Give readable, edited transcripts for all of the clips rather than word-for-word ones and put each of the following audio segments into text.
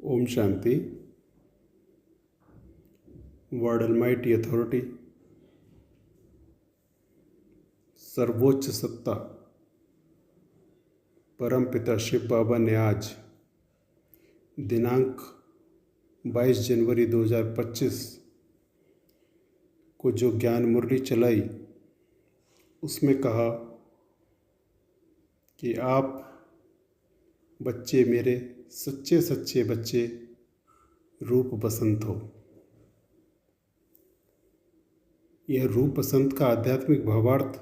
Om Shanti. Word Almighty authority, सर्वोच्च सत्ता परम पिता शिव बाबा ने आज दिनांक 22 जनवरी 2025 को जो ज्ञान मुरली चलाई उसमें कहा कि आप बच्चे मेरे सच्चे सच्चे बच्चे रूप बसंत हो। यह रूप बसंत का आध्यात्मिक भावार्थ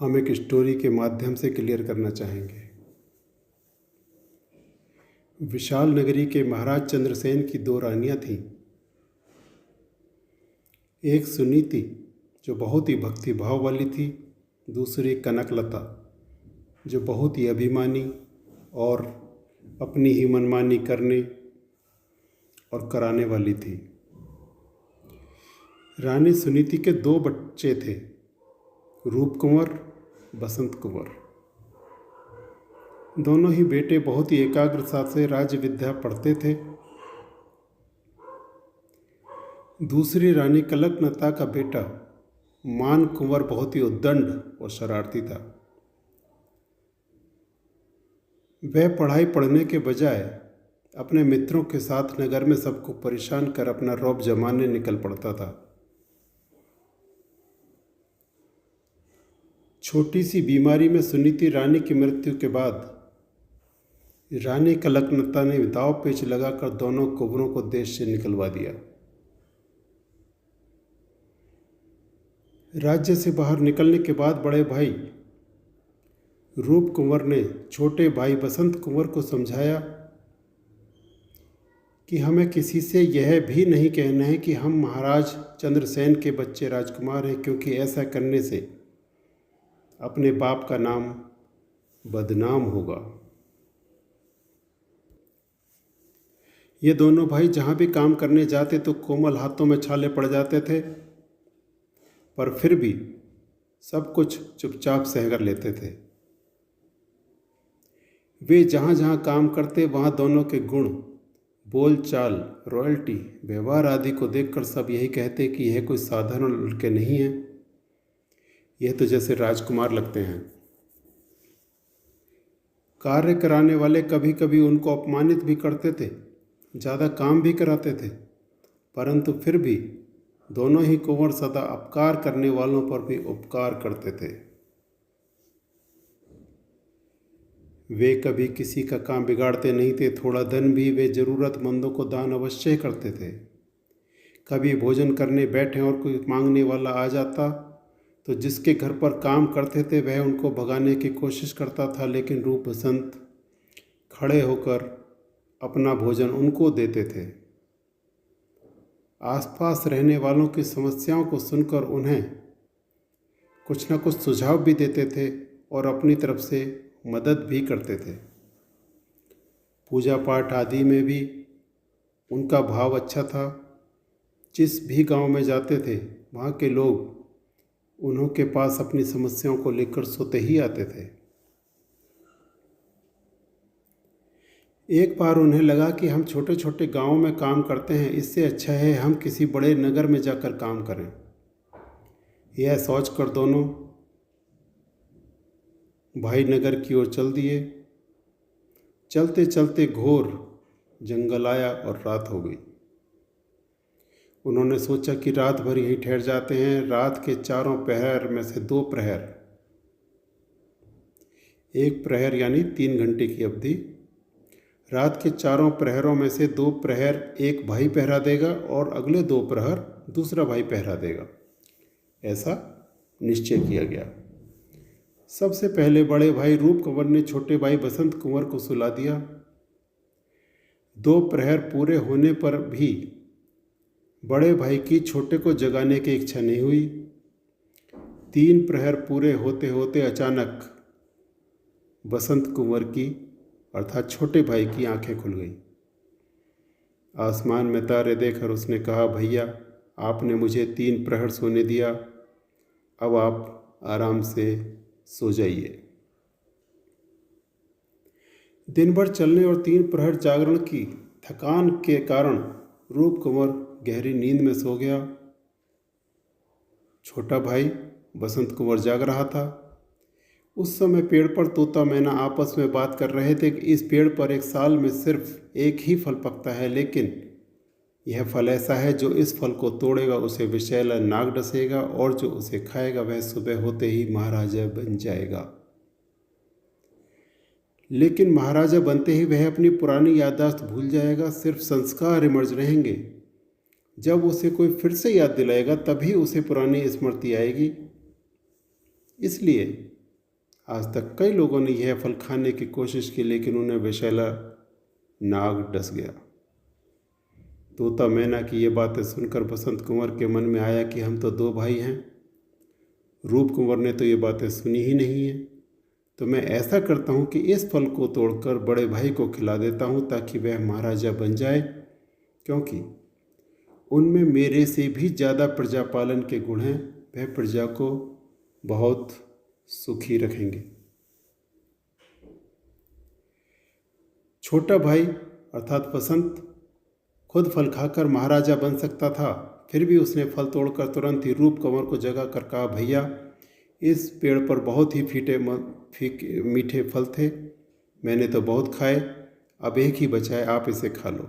हम एक स्टोरी के माध्यम से क्लियर करना चाहेंगे। विशाल नगरी के महाराज चंद्रसेन की दो रानियां थीं। एक सुनीति जो बहुत ही भक्ति भाव वाली थी, दूसरी कनकलता जो बहुत ही अभिमानी और अपनी ही मनमानी करने और कराने वाली थी। रानी सुनीति के दो बच्चे थे, रूप कुंवर, बसंत कुंवर। दोनों ही बेटे बहुत ही एकाग्रता से राज्य विद्या पढ़ते थे। दूसरी रानी कनकलता का बेटा मान कुंवर बहुत ही उद्दंड और शरारती था। वह पढ़ाई पढ़ने के बजाय अपने मित्रों के साथ नगर में सबको परेशान कर अपना रौब जमाने निकल पड़ता था। छोटी सी बीमारी में सुनीति रानी की मृत्यु के बाद रानी कनकलता ने दाव पेच लगाकर दोनों कुंवरों को देश से निकलवा दिया। राज्य से बाहर निकलने के बाद बड़े भाई रूप कुंवर ने छोटे भाई बसंत कुंवर को समझाया कि हमें किसी से यह भी नहीं कहना है कि हम महाराज चंद्रसेन के बच्चे राजकुमार हैं, क्योंकि ऐसा करने से अपने बाप का नाम बदनाम होगा। ये दोनों भाई जहाँ भी काम करने जाते तो कोमल हाथों में छाले पड़ जाते थे, पर फिर भी सब कुछ चुपचाप सहकर लेते थे। वे जहाँ जहाँ काम करते वहाँ दोनों के गुण, बोल चाल, रॉयल्टी, व्यवहार आदि को देखकर सब यही कहते कि यह कोई साधारण लड़के नहीं हैं, यह तो जैसे राजकुमार लगते हैं। कार्य कराने वाले कभी कभी उनको अपमानित भी करते थे, ज़्यादा काम भी कराते थे, परंतु फिर भी दोनों ही कुंवर सदा अपकार करने वालों पर भी उपकार करते थे। वे कभी किसी का काम बिगाड़ते नहीं थे। थोड़ा धन भी वे ज़रूरतमंदों को दान अवश्य करते थे। कभी भोजन करने बैठे और कोई मांगने वाला आ जाता तो जिसके घर पर काम करते थे वह उनको भगाने की कोशिश करता था, लेकिन रूप बसंत खड़े होकर अपना भोजन उनको देते थे। आसपास रहने वालों की समस्याओं को सुनकर उन्हें कुछ न कुछ सुझाव भी देते थे और अपनी तरफ से मदद भी करते थे। पूजा पाठ आदि में भी उनका भाव अच्छा था। जिस भी गांव में जाते थे वहाँ के लोग उन्हों के पास अपनी समस्याओं को लेकर सोते ही आते थे। एक बार उन्हें लगा कि हम छोटे छोटे गांवों में काम करते हैं, इससे अच्छा है हम किसी बड़े नगर में जाकर काम करें। यह सोचकर दोनों भाई नगर की ओर चल दिए। चलते चलते घोर जंगल आया और रात हो गई। उन्होंने सोचा कि रात भर यहीं ठहर जाते हैं। रात के चारों प्रहर में से 2 प्रहर, एक प्रहर यानी 3 घंटे की अवधि, रात के चारों प्रहरों में से 2 प्रहर एक भाई पहरा देगा और अगले 2 प्रहर दूसरा भाई पहरा देगा, ऐसा निश्चय किया गया। सबसे पहले बड़े भाई रूप कुंवर ने छोटे भाई बसंत कुंवर को सुला दिया। 2 प्रहर पूरे होने पर भी बड़े भाई की छोटे को जगाने की इच्छा नहीं हुई। 3 प्रहर पूरे होते होते अचानक बसंत कुंवर की अर्थात छोटे भाई की आंखें खुल गई। आसमान में तारे देखकर उसने कहा, भैया आपने मुझे 3 प्रहर सोने दिया, अब आप आराम से सो जाइए। दिन भर चलने और 3 प्रहर जागरण की थकान के कारण रूप कुंवर गहरी नींद में सो गया। छोटा भाई बसंत कुंवर जाग रहा था। उस समय पेड़ पर तोता मैना आपस में बात कर रहे थे कि इस पेड़ पर एक साल में सिर्फ एक ही फल पकता है, लेकिन यह फल ऐसा है जो इस फल को तोड़ेगा उसे विषैला नाग डसेगा और जो उसे खाएगा वह सुबह होते ही महाराजा बन जाएगा। लेकिन महाराजा बनते ही वह अपनी पुरानी याददाश्त भूल जाएगा, सिर्फ संस्कार इमर्ज रहेंगे। जब उसे कोई फिर से याद दिलाएगा तभी उसे पुरानी स्मृति आएगी। इसलिए आज तक कई लोगों ने यह फल खाने की कोशिश की, लेकिन उन्हें विषैला नाग डस गया। तोता मैना की ये बातें सुनकर बसंत कुंवर के मन में आया कि हम तो 2 भाई हैं। रूप कुंवर ने तो ये बातें सुनी ही नहीं है, तो मैं ऐसा करता हूँ कि इस फल को तोड़कर बड़े भाई को खिला देता हूँ ताकि वह महाराजा बन जाए, क्योंकि उनमें मेरे से भी ज़्यादा प्रजा पालन के गुण हैं। वह प्रजा को बहुत सुखी रखेंगे। छोटा भाई अर्थात बसंत खुद फल खाकर महाराजा बन सकता था, फिर भी उसने फल तोड़कर तुरंत ही रूप कंवर को जगा कर कहा, भैया इस पेड़ पर बहुत ही मीठे फल थे, मैंने तो बहुत खाए, अब एक ही बचा है, आप इसे खा लो।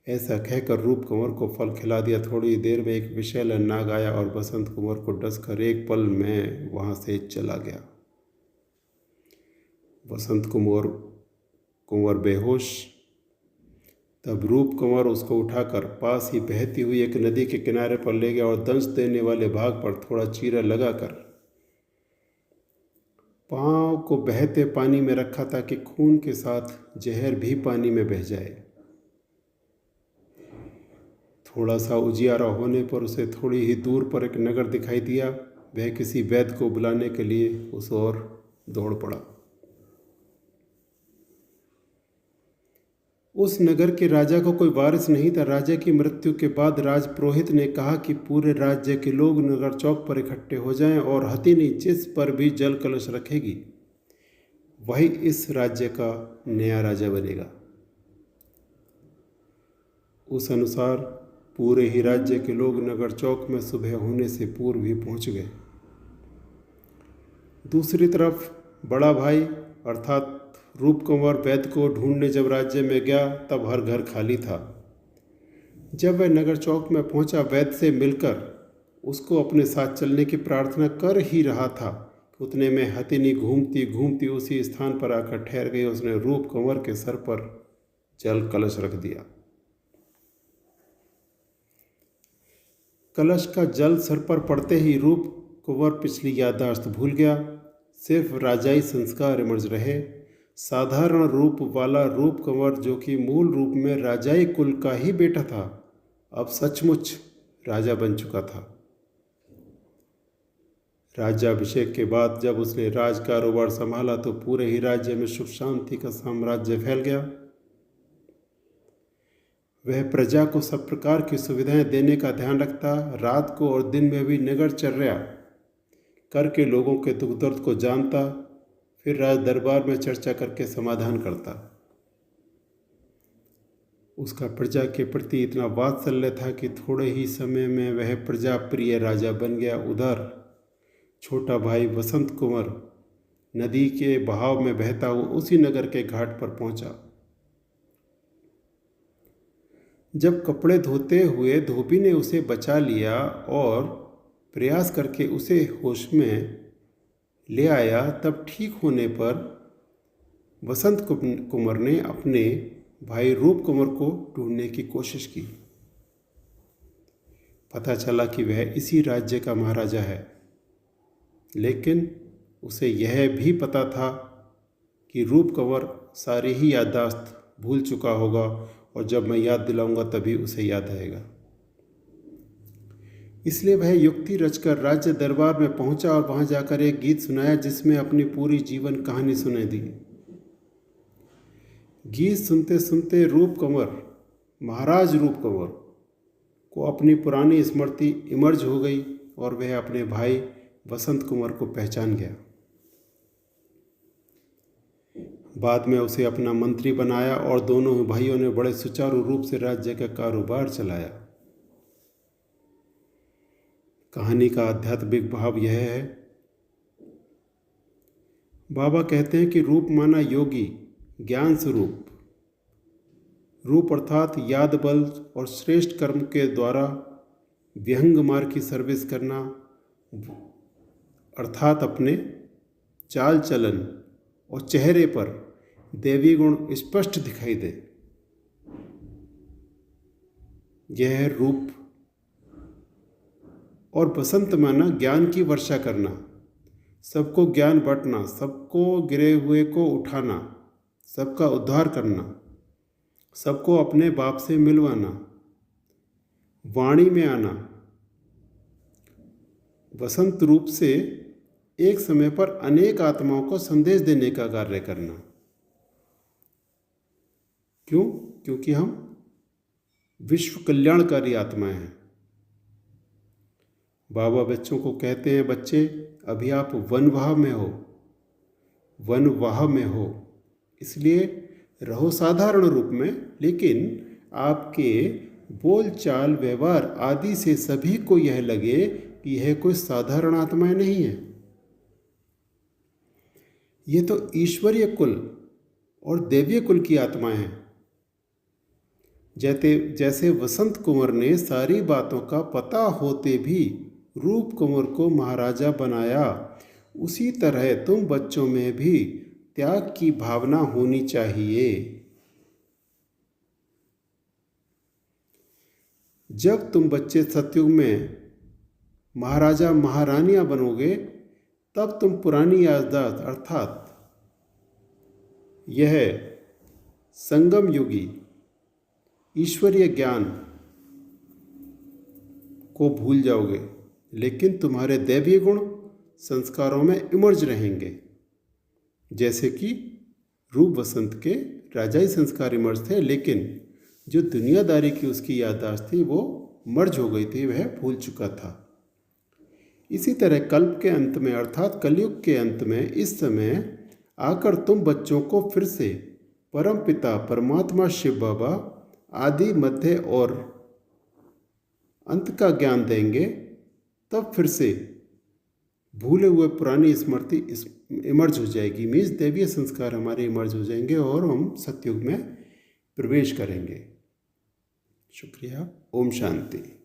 ऐसा कहकर रूप कंवर को फल खिला दिया। थोड़ी देर में एक विषैला नाग आया और बसंत कुंवर को डसकर एक पल में वहां से चला गया। बसंत कुंवर बेहोश। तब रूप कंवर उसको उठाकर पास ही बहती हुई एक नदी के किनारे पर ले गया और दंश देने वाले भाग पर थोड़ा चीरा लगाकर पांव को बहते पानी में रखा ताकि खून के साथ जहर भी पानी में बह जाए। थोड़ा सा उजियारा होने पर उसे थोड़ी ही दूर पर एक नगर दिखाई दिया। वह किसी वैद्य को बुलाने के लिए उस ओर दौड़ पड़ा। उस नगर के राजा को कोई वारिस नहीं था। राजा की मृत्यु के बाद राजपुरोहित ने कहा कि पूरे राज्य के लोग नगर चौक पर इकट्ठे हो जाएं और हथिनी जिस पर भी जल कलश रखेगी वही इस राज्य का नया राजा बनेगा। उस अनुसार पूरे ही राज्य के लोग नगर चौक में सुबह होने से पूर्व ही पहुंच गए। दूसरी तरफ बड़ा भाई अर्थात रूप कंवर वैद्य को ढूंढने जब राज्य में गया तब हर घर खाली था। जब वह नगर चौक में पहुंचा, वैद्य से मिलकर उसको अपने साथ चलने की प्रार्थना कर ही रहा था, उतने में हथिनी घूमती घूमती उसी स्थान पर आकर ठहर गई। उसने रूप कंवर के सर पर जल कलश रख दिया। कलश का जल सर पर पड़ते ही रूप कुंवर पिछली याददाश्त भूल गया। सिर्फ राजाई संस्कार इमर्ज रहे। साधारण रूप वाला रूप कंवर, जो कि मूल रूप में राजाई कुल का ही बेटा था, अब सचमुच राजा बन चुका था। राज्याभिषेक के बाद जब उसने राज कारोबार संभाला तो पूरे ही राज्य में सुख शांति का साम्राज्य फैल गया। वह प्रजा को सब प्रकार की सुविधाएं देने का ध्यान रखता, रात को और दिन में भी नगरचर्या करके लोगों के दुख दर्द को जानता, फिर राज दरबार में चर्चा करके समाधान करता। उसका प्रजा के प्रति इतना वात्सल्य था कि थोड़े ही समय में वह प्रजा प्रिय राजा बन गया। उधर छोटा भाई बसंत कुंवर नदी के बहाव में बहता हुआ उसी नगर के घाट पर पहुंचा। जब कपड़े धोते हुए धोबी ने उसे बचा लिया और प्रयास करके उसे होश में ले आया, तब ठीक होने पर बसंत कुंवर ने अपने भाई रूप कुंवर को ढूंढने की कोशिश की। पता चला कि वह इसी राज्य का महाराजा है, लेकिन उसे यह भी पता था कि रूप कंवर सारी ही याददाश्त भूल चुका होगा और जब मैं याद दिलाऊंगा तभी उसे याद आएगा। इसलिए वह युक्ति रचकर राज्य दरबार में पहुंचा और वहां जाकर एक गीत सुनाया जिसमें अपनी पूरी जीवन कहानी सुनाई दी। गीत सुनते सुनते महाराज रूप कंवर को अपनी पुरानी स्मृति इमर्ज हो गई और वह अपने भाई बसंत कुंवर को पहचान गया। बाद में उसे अपना मंत्री बनाया और दोनों ही भाइयों ने बड़े सुचारू रूप से राज्य का कारोबार चलाया। कहानी का आध्यात्मिक भाव यह है, बाबा कहते हैं कि रूप माना योगी, ज्ञान स्वरूप। रूप अर्थात याद बल और श्रेष्ठ कर्म के द्वारा विहंग मार्ग की सर्विस करना, अर्थात अपने चाल चलन और चेहरे पर देवी गुण स्पष्ट दिखाई दे, यह है रूप। और बसंत माना ज्ञान की वर्षा करना, सबको ज्ञान बांटना, सबको गिरे हुए को उठाना, सबका उद्धार करना, सबको अपने बाप से मिलवाना, वाणी में आना, वसंत रूप से एक समय पर अनेक आत्माओं को संदेश देने का कार्य करना। क्यों? क्योंकि हम विश्व कल्याणकारी आत्माएं हैं। बाबा बच्चों को कहते हैं, बच्चे अभी आप वनवाह में हो, इसलिए रहो साधारण रूप में, लेकिन आपके बोल चाल व्यवहार आदि से सभी को यह लगे कि यह कोई साधारण आत्माएं नहीं है, ये तो ईश्वरीय कुल और देवीय कुल की आत्माएं हैं। जैसे वसंत कुंवर ने सारी बातों का पता होते भी रूप कुंवर को महाराजा बनाया, उसी तरह तुम बच्चों में भी त्याग की भावना होनी चाहिए। जब तुम बच्चे सतयुग में महाराजा महारानियां बनोगे, तब तुम पुरानी याददाश्त अर्थात यह संगम युगी ईश्वरीय ज्ञान को भूल जाओगे, लेकिन तुम्हारे दैवीय गुण संस्कारों में इमर्ज रहेंगे। जैसे कि रूप वसंत के राजाई संस्कार इमर्ज थे, लेकिन जो दुनियादारी की उसकी याददाश्त थी वो मर्ज हो गई थी, वह भूल चुका था। इसी तरह कल्प के अंत में अर्थात कलयुग के अंत में इस समय आकर तुम बच्चों को फिर से परम पिता परमात्मा शिव बाबा आदि मध्य और अंत का ज्ञान देंगे, तब फिर से भूले हुए पुरानी स्मृति इमर्ज हो जाएगी, मीन्स दैवीय संस्कार हमारे इमर्ज हो जाएंगे और हम सतयुग में प्रवेश करेंगे। शुक्रिया। ओम शांति।